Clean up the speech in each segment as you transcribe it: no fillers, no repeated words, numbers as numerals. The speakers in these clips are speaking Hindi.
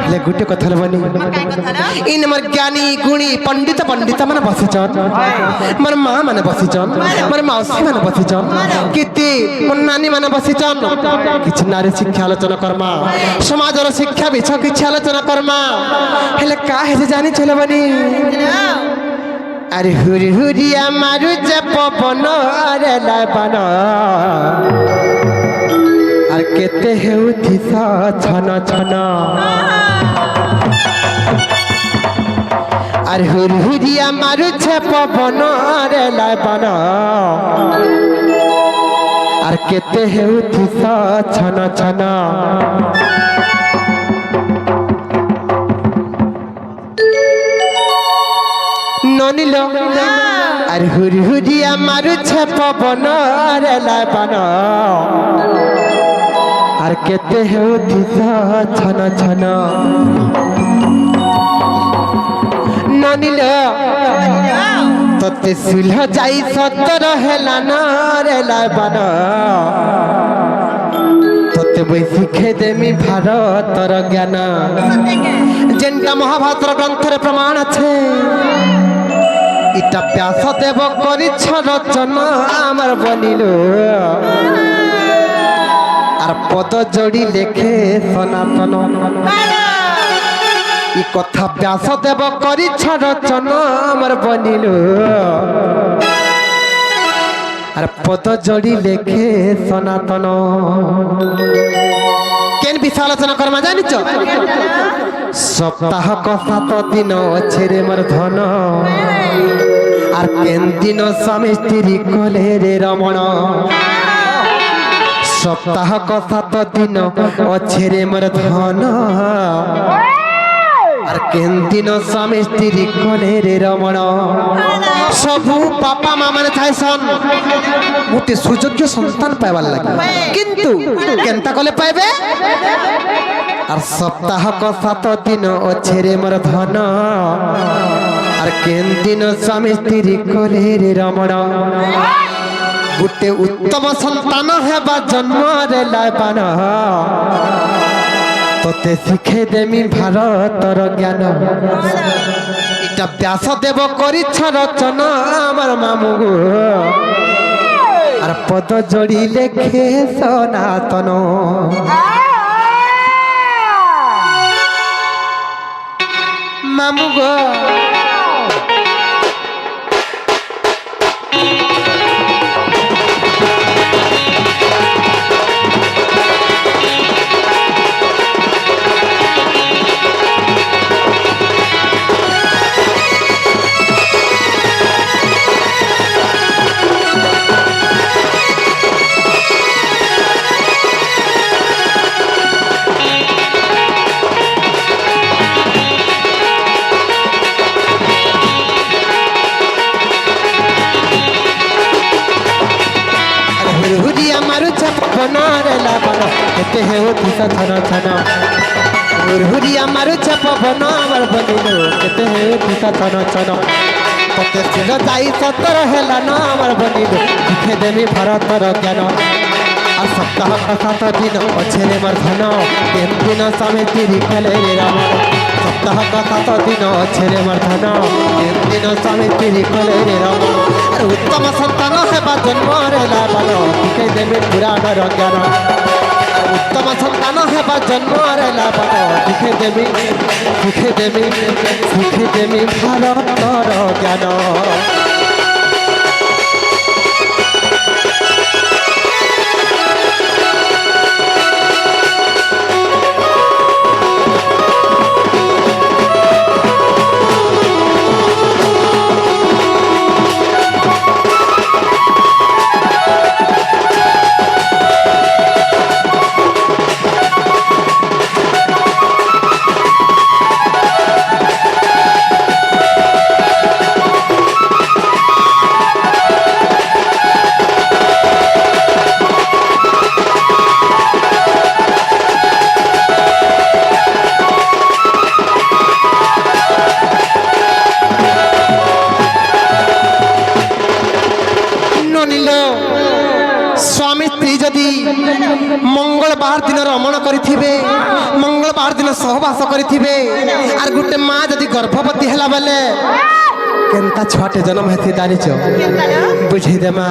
ହେଲେ ଗୋଟେ କଥା ହେବନି ଇନ ମୋର ଜ୍ଞାନୀ ଗୁଣୀ ପଣ୍ଡିତ ପଣ୍ଡିତ ମାନେ ବସିଛନ୍ ମୋର ମା ମାନେ ବସିଛନ୍ ମୋର ମାଉସୀ ମାନେ ବସିଛନ୍ କେତେ ମୋର ନାନୀ ମାନେ ବସିଛନ୍ କିଛି ନାରୀ ଶିକ୍ଷା ଆଲୋଚନା କର୍ମା ସମାଜର ଶିକ୍ଷା ବିଛ କିଛି ଆଲୋଚନା କର୍ମା ହେଲେ କା ହେଲେ ଜାଣିଛ ହେବନି अरे हुरी हुरिया मारू पवन अरे लापन अरे केते हेउथि छन छन अरे हुरी हुरिया मारू पवन अरे लापन अरे केते हेउथि छन छन ननिलो अरे हुरी हुरिया मारू पवन अरे लापन अरे केते हेउथि छन छन ननिलो तते सुलह जाई सतर हेला न रे लापन तते बई शिखे देमी भारतर ज्ञान जेनटा महाभारतर ग्रंथरे प्रमाण আছে इटा व्यास देव करिछ रचना आमार बनिलो आर पद जोड़ी लेखे सनातन इ कथा व्यास देव करिछ रचना आमार बनिलो आर पद जोड़ी लेखे सनातन केन विशाल आलोचना करमा जानिछ सप्ताह को 7 दिन अच्छे रे मोर धन आर केन दिन स्वामी स्त्री कले रे रमण सप्ताह को 7 दिन अच्छे रे मोर धन आर केन दिन स्वामी स्त्री कले रे रमण सबु पापा माँ माने थाइसन गोटे सुयोग्य संतान पाइबार लागे किंतु केनता कले पाइबे आर सप्ताह को 7 दिन अच्छे रे मोर धन आर केन दिन स्वामी स्त्री कले रे रमण गोटे उत्तम संतान हेबा जन्म रे लापान तोते शिखे देमी भारतर ज्ञान इटा व्यास देव करिछ रचना आमार मामु गो आर पद जोड़ी लेखे सनातन मामु गो केते हेउथि छन छन हुरिया मारू पवन आमार बनिलो केते हेउथि छन छन तते सिल जाई सतर हेला न आमार बनिलो शिखे देमी भारतर ज्ञान आ सप्ताह को 7 दिन अच्छे रे मोर धन केन दिन स्वामी स्त्री कले रे रमण सप्ताह को 7 दिन अच्छे रे मोर धन केन दिन स्वामी स्त्री कले रे रमण अरे उत्तम संतान हेबा जन्म रे लापन शिखे देमी पुराणर ज्ञान उत्तम संतान हेबा जन्म रे लापन शिखे देमी भारतर ज्ञान କରିଥିବେ আর গোটে মা যদি গর্ভবতী হেলা বেলে কেনতা ছুয়াটে জন্ম হেতি জানিছ বুঝাই দে মা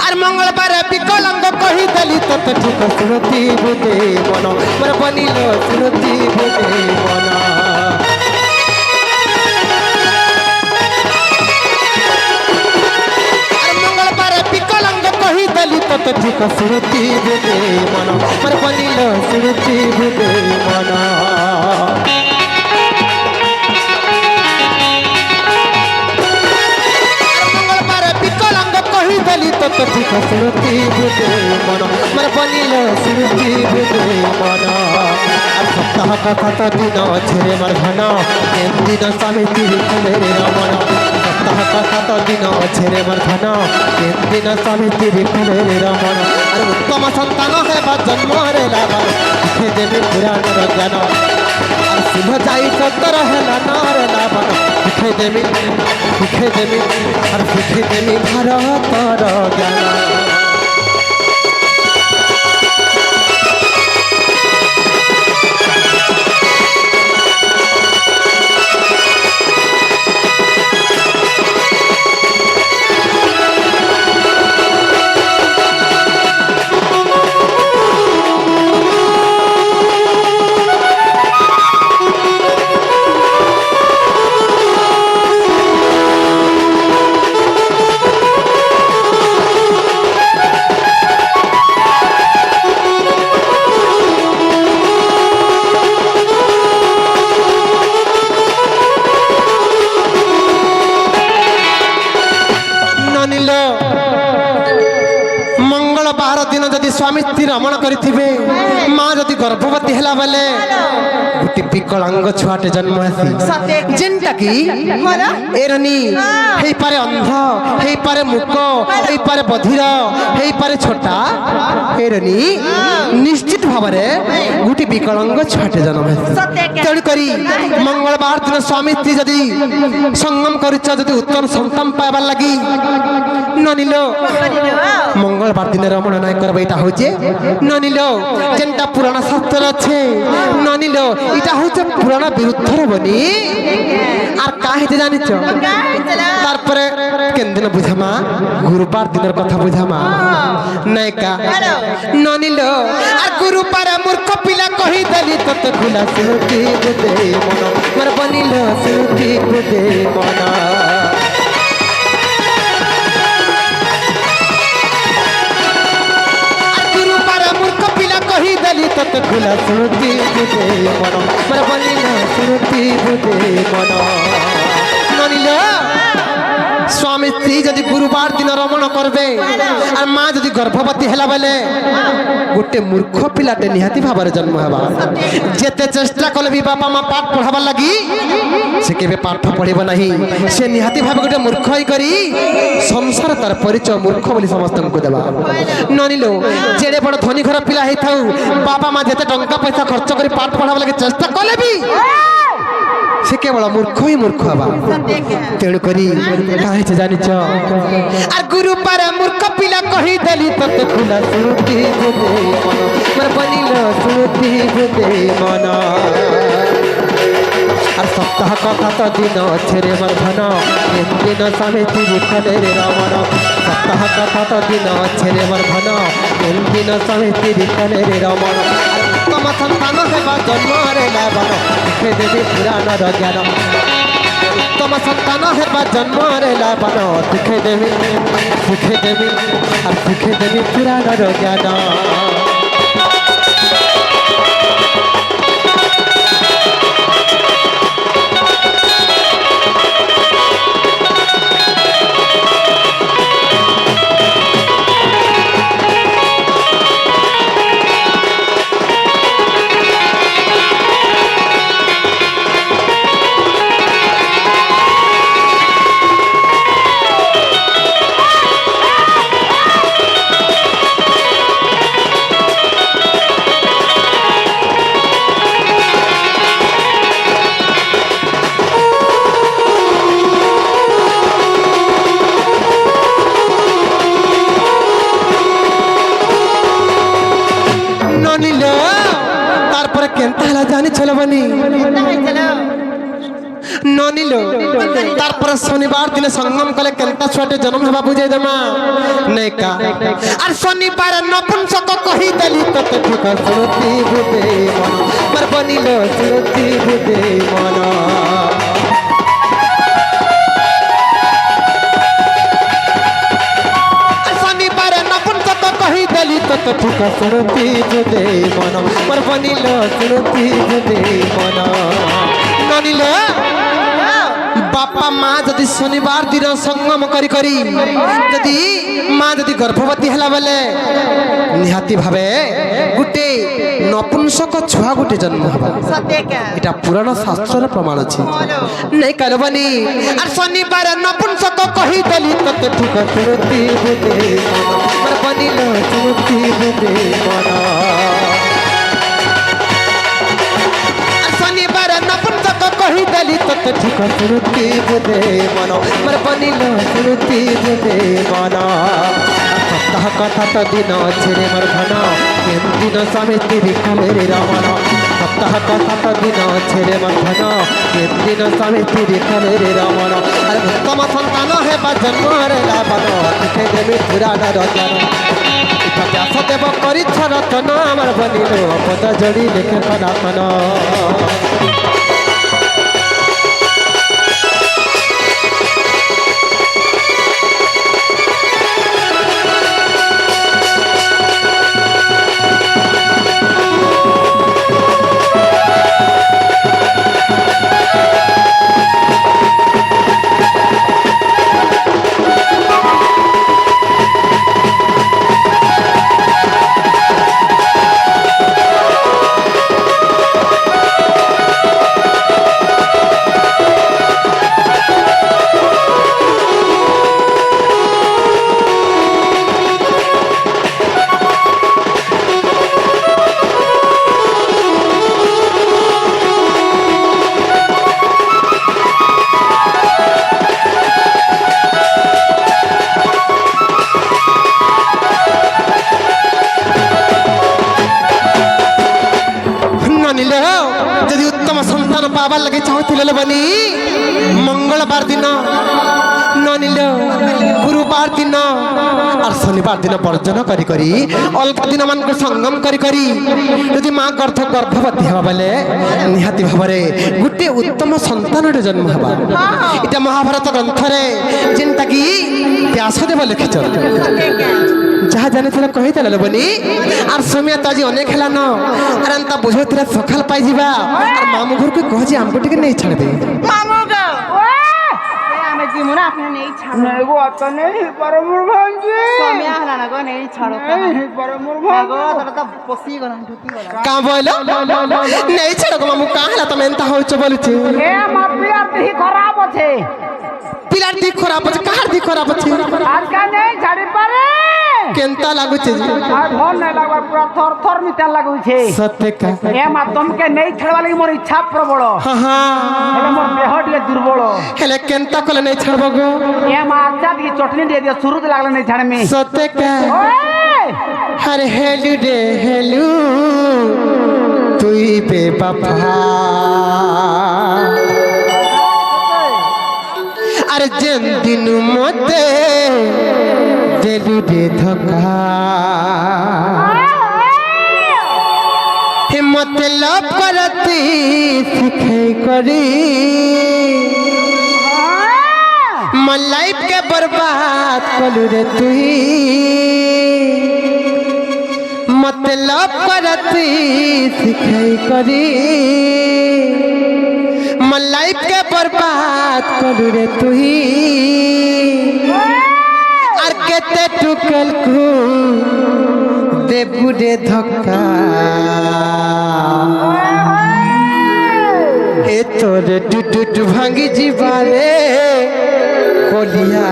আর মঙ্গলবার বিকলাঙ্গ কহি দেলি তত ঠিক শুনতি বুঝে মন মোর বনিল শুনতি বুঝে মন আর মঙ্গলবার বিকলাঙ্গ কহি দেলি তত ঠিক শুনতি বুঝে মন মোর বনিল শুনতি বুঝে মন তত ঠিক শুনতি বুঝে মন মোর বনিল শুনতি বুঝে মন আর সপ্তাহ কথা তো দিন ছেড়ে মোর ঘন দিন স্বামী তিরি খুলে রমন সপ্তাহ কথা তো দিন ছেড়ে মোর ঘন দিন স্বামী তিরি খুলে রমন আর উত্তম সন্তান হেবা জন্মরে লাভন শিখে দেবে পুরাণর জ্ঞান আর শুভ যাই সত্তর হেলা নর লাভন শিখে দেবে আর শিখে দেবে ভারতর জ্ঞান मंगलवार दिन जदि स्वामी स्त्री रमण करिथिबे माँ जदि गर्भवती हेला बेले गोटे विकलांग छुआटे जन्म हेसी जेनटा कि एरनी हेई पारे अंध हेई पारे मूक हेई पारे बधिर हेई पारे छोटा एरनी निश्चित भावरे गोटे विकलांग छुआटे जन्म हेसी तेणु करी मंगलवार दिन स्वामी स्त्री जदि संगम करिछ जदि उत्तम संतान पाइबार लागि ननिलो मंगलवार दिन रमण नाय करबे इटा होचे ननिलो जेनटा पुराण शास्त्र আছে ननिलो इटा होचे पुराण विरुद्ध बनी আর কাহিতে জানিছ তারপরে কেন দিন বুঝামা গুরুবার দিনের কথা বুঝামা নাইকা ননিলো আর গুরুবার মূর্খ পিলা কহি দেলি তত খুলা সুতি বুদে মন মোর বনিল সুতি বুদে মন कही दली तत खुला सुनती बुझे मन मोर बनिल सुनती बुझे मन ननिल स्वामी स्त्री जदि गुरुवार दिन रमण करबे और माँ जदि गर्भवती हेला बेले गोटे मूर्ख पिलाटे निहाती भाବରେ जन्म हेबा जेते चेष्टा कले भी बापा माँ पाठ पढ़ाबार लगी से केबे पाठ पढ़िबो नाही से निहाती भाबे गोटे मूर्ख होई करी संसार तार परिचय मूर्ख बोली समस्त को देबा ननिलो जेडे बड़ धनी घर पिला हेई थाउ बापा माँ जेते टंका पैसा खर्च करी पाठ पढ़ाबार लगी चेष्टा कले भी से केवल मूर्ख ही मूर्ख हवा तेणु करी काहे से जानिछ आ गुरु पर मूर्ख पिला कहि देली तत खुला सुरुति बुदे मन मोर बनिल सुरुति बुदे मन আর সপ্তাহ কথা তো দিন ছেড়ে মোর ধন দিন স্বামী তিরি খলে রমণ সপ্তাহ কথা তো দিন ছেড়ে মোর ধন দিন স্বামী তিরি খলে রমণ উত্তম সন্তান হেবা জন্মরে লাভন শিখে দেবী পুরাণর জ্ঞান উত্তম সন্তান হেবা জন্মরে লাভন শিখে দেবী আর শিখে দেবী পুরাণর জ্ঞান বনি ননিল তারপরে শনিবার দিনে সঙ্গম কলে কেনতা ছুয়াটে জন্ম হবা বুঝাই দেমা নাই কা আর শনিবার নপুংসক কহি দেলি তত ঠিক শ্রুতি বুঝে মন মার বনিল শ্রুতি বুঝে মন শনিবার নপুংসক কহি দেলি তত ঠিক শ্রুতি বুঝে মন মার বনিল শ্রুতি বুঝে মন ননিল বাপা মা যদি শনিবার দিন সঙ্গম করি করি যদি মা যদি গর্ভবতী হেলা বেলে নিহাতি ভাবে গুটে নপুংসক ছুয়া গুটে জন্ম হবা এটা পুরাণ শাস্ত্রের প্রমাণ আছে নাই কারবানি আর শনিবার নপুংসক কহি দেলি তত ঠিক শ্রুতি বুঝে মন বনিল শ্রুতি বুঝে মন শনিবার নপুংসক কহি দেলি তত ঠিক শ্রুতি বুঝে মন মর বনিল শ্রুতি বুঝে মন সপ্তাহ কথা তো দিন ছেড়ে মর ধন কেন দিন স্বামী স্ত্রী কালের রমণ সপ্তাহ কথা তো দিন ছেড়ে মর ধন কেন দিন স্বামী স্ত্রী কালের রমণ আর উত্তম সন্তান হেবা জন্মর রাবণ লিখে দেবী পুরাণ রচন ব্যাস দেব করিছ রচন আমার বনিল পদ জড়ি লিখে সনাতন যদি উত্তম সন্তান পাবার লাগে চাহুলে বনি মঙ্গলবার দিন ননিল গুরুবার দিন আর শনিবার দিন বর্জন করি করি অল্প দিন মানুষ সঙ্গম করি করি যদি মা গর্ভবতী হবা বেলে নিহাতি ভাবে গোটে উত্তম সন্তানଟେ জন্ম হবা এটা মহাভারত গ্রন্থরে যেটা কি ব্যাসদেব লিখিছেন যাহা জানিছিলে কহিদেলে বনি আর সময় তো আজ অনেক হেলান আর তা বুঝাইলে সকাল পাই যা আর মামু ঘরকে কহ যে আমাকে টিকে নেই ছাড় দে नहीं छाड़ो मामू कहा तुम एंता हो बोलुचे पिलार दी खराब अछि कहार दी खराब अछि आज का नहीं झाड़ी पारे केंता लागु छे आज भोर नहीं लागबा पूरा थर थर मिटा लागु छे सत्य का ए मा तुम के नहीं छड़वा लागि मोर इच्छा प्रबल हां हां हेले मोर देह टिके दुर्बल हेले केंता कोले नहीं छड़बो गो ए मा अच्छा दी चटनी दे दियो शुरू से लागले नहीं छाड़ में सत्य का अरे हेलू रे हेलू तुई बेवफा अरे जेन दिन मते देलू रे धोखा हे मतलब करती सिखे करी मन लाइफ के बर्बाद कलू रे तुई मतलब करती सिखे करी मन लाइफ के बर्बाद करू रे तुही और केते टुकल को देबू रे धक्का ए तोरे टूट भांगी जीवारे कोलिया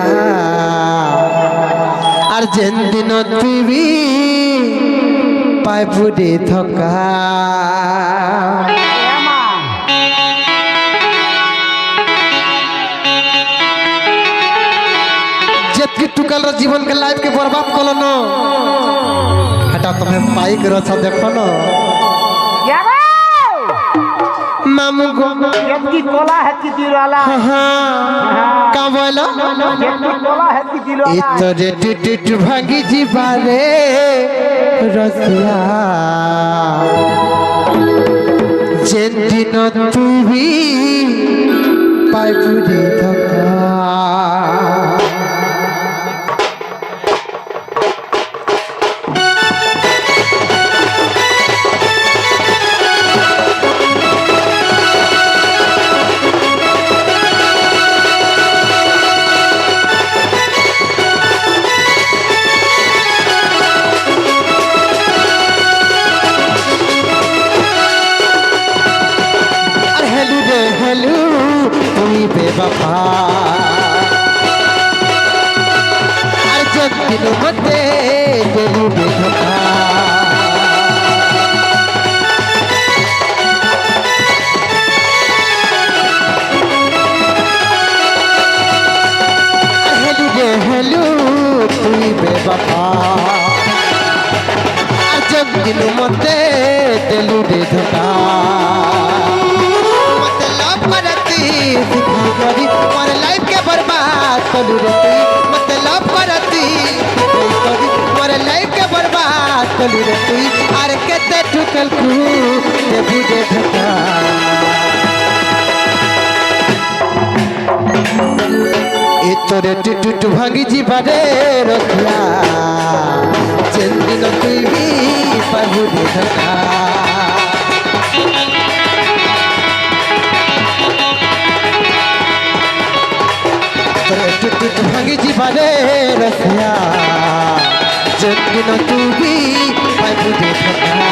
और जेन दिन तुई पाइबू रे धक्का जेतकी टुकल जीवन के लाइफ के बर्बाद कल न हटा तुम्हें पाई के रचा देखो न मामू को की कोला है कि दिल वाला हाँ का बोलो की कोला है कि दिल वाला इतरे टूट भांगी जीवारे रसिया जेन दिन तू भी पाइपुरी धक्का बेवफा अर्जन दिन मते दिलू बेवफा हेलू तुई बेवफा अर्जन दिन मते दिलू बेवफा करी और लाइफ के बर्बाद कलू रे तू मतलब करती करी और लाइफ के बर्बाद कलू रे तू आर केते ठुकल कू ते बुझे ठका ए तोरे टुट भांगी जीवारे रखला जेन दिन तू भी पाबू ठका टूट भांगी जीवारे रसिया जेन दिन तू भी पाइबू ठका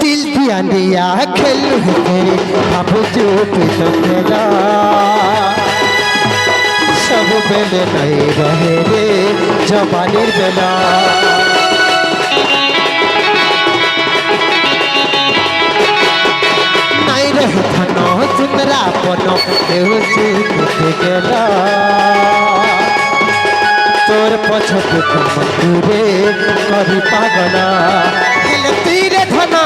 दिल दिया दिया खेलू तेरे बाबू चुप तो खेला सब बेले नहीं रहे रे जवानीर बेला नहीं रहे धनो सुंदरा बनो एहो चुप गेला तोर पछत मधुरे करी पागला हेले तीरे धना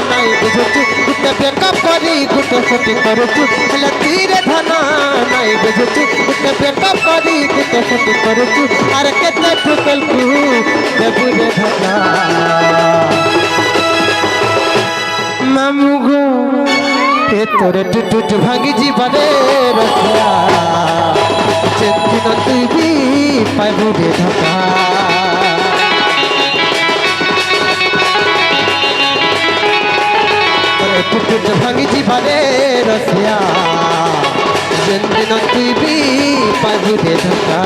नहीं बुझुचु गुटे बेकअप करी गुटे छुट्टी करुचु हेले तीरे धना नहीं बुझुचु गुटे बेकअप करी गुटे छुट्टी करुचु अरे केते ठुकल कू देबुरे धना मामू गो ए तोरे टुट भांगी जीवारे रखला जेन दिन तू भी पाइबू ठका टुट भांगी जीवारे रसिया जेन दिन तू भी पाइबू ठका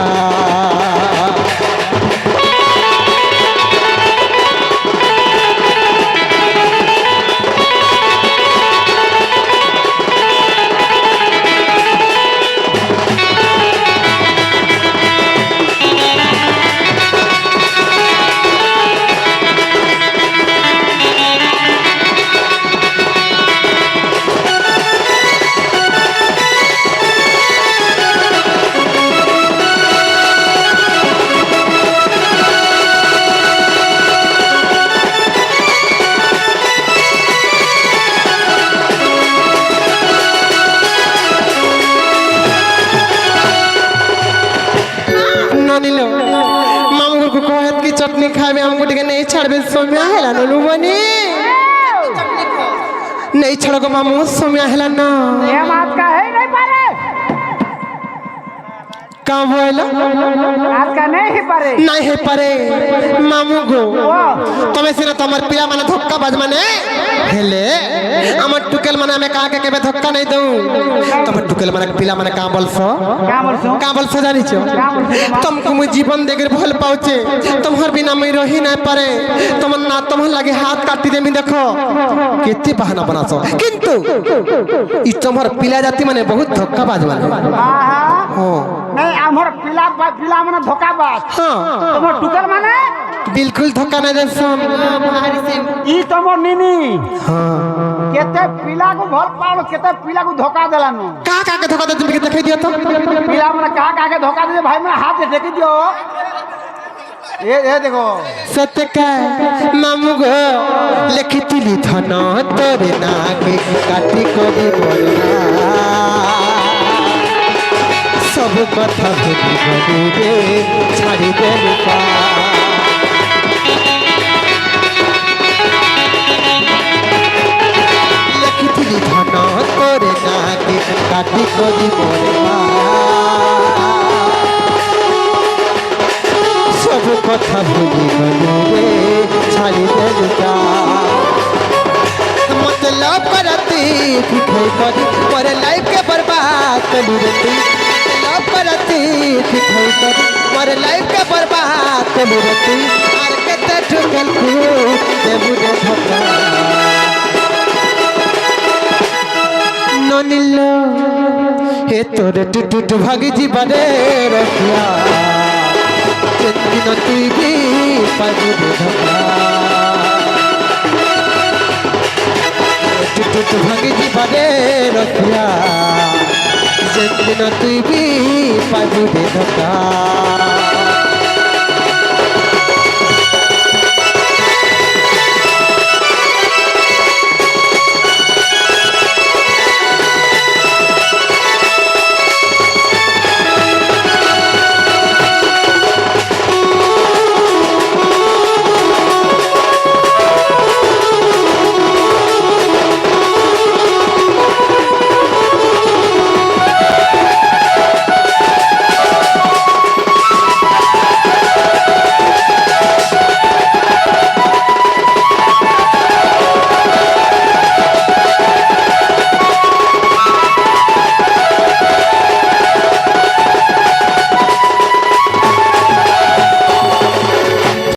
चटनी खावे हमको टिके नहीं छाड़बे सोम्या हेला नलू बनी नहीं छड़को मामू सोम्या हेला ना ये बात का है नहीं पारे का बोला आज का नहीं ही पारे नहीं है परे मामू गो তুমি সিনা তোমার পিয়া মানে ধক্কা বাজ মানে হেলে আমার টুকেল মানে আমি কাকে কেবে ধক্কা নাই দউ তোমার টুকেল মানে পিলা মানে কা বলছো क्या बोलছো কা বলছো জানিছো तुमको मुझे जीवन देकर भल पाउचे तुम्हार बिना मैं रही नहीं पारे তোমার না তোমার লাগে হাত কাটি দেমি দেখো কেতে বাহানা বানাছো কিন্তু ই তোমার পিলা জাতি মানে বহুত ধক্কা বাজ মানে आहा হ্যাঁ नहीं हमर पिला माने धोखाबाज হ্যাঁ तमर टुकल माने बिल्कुल धक्का नहीं देसन ई तमर निनी हाँ केते पिला को भल पालो केते पिला को धोखा देलानो का के धोखा दे तुम के देखाई दियो तो पिला माने का के धोखा दे भाई माने हाथ से टेकी दियो ये देखो सत्य का मामू गो लिखितिली धन तोरे नाके काटी कोबी बोलना सब कथा भूली गली रे छाड़ी देलु पा लिखितिली धन तोरे नाके काटी कोबी बोलना सब कथा भूली गली रे छाड़ी देलु पा मतलब करती फिखई करी पर लाइफ के बर्बाद करी रहती मतलब करती फिखई करी पर लाइफ के बर्बाद करी रहती और केते ठुकल को दे बुझे धोखा ननिलो हे तोरे टुटुट भागी जीवने रखिया जिंदगी न तू भी पाजी धोखा टुट भागी जीवने रखिया जिंदगी न तू भी पाजी धोखा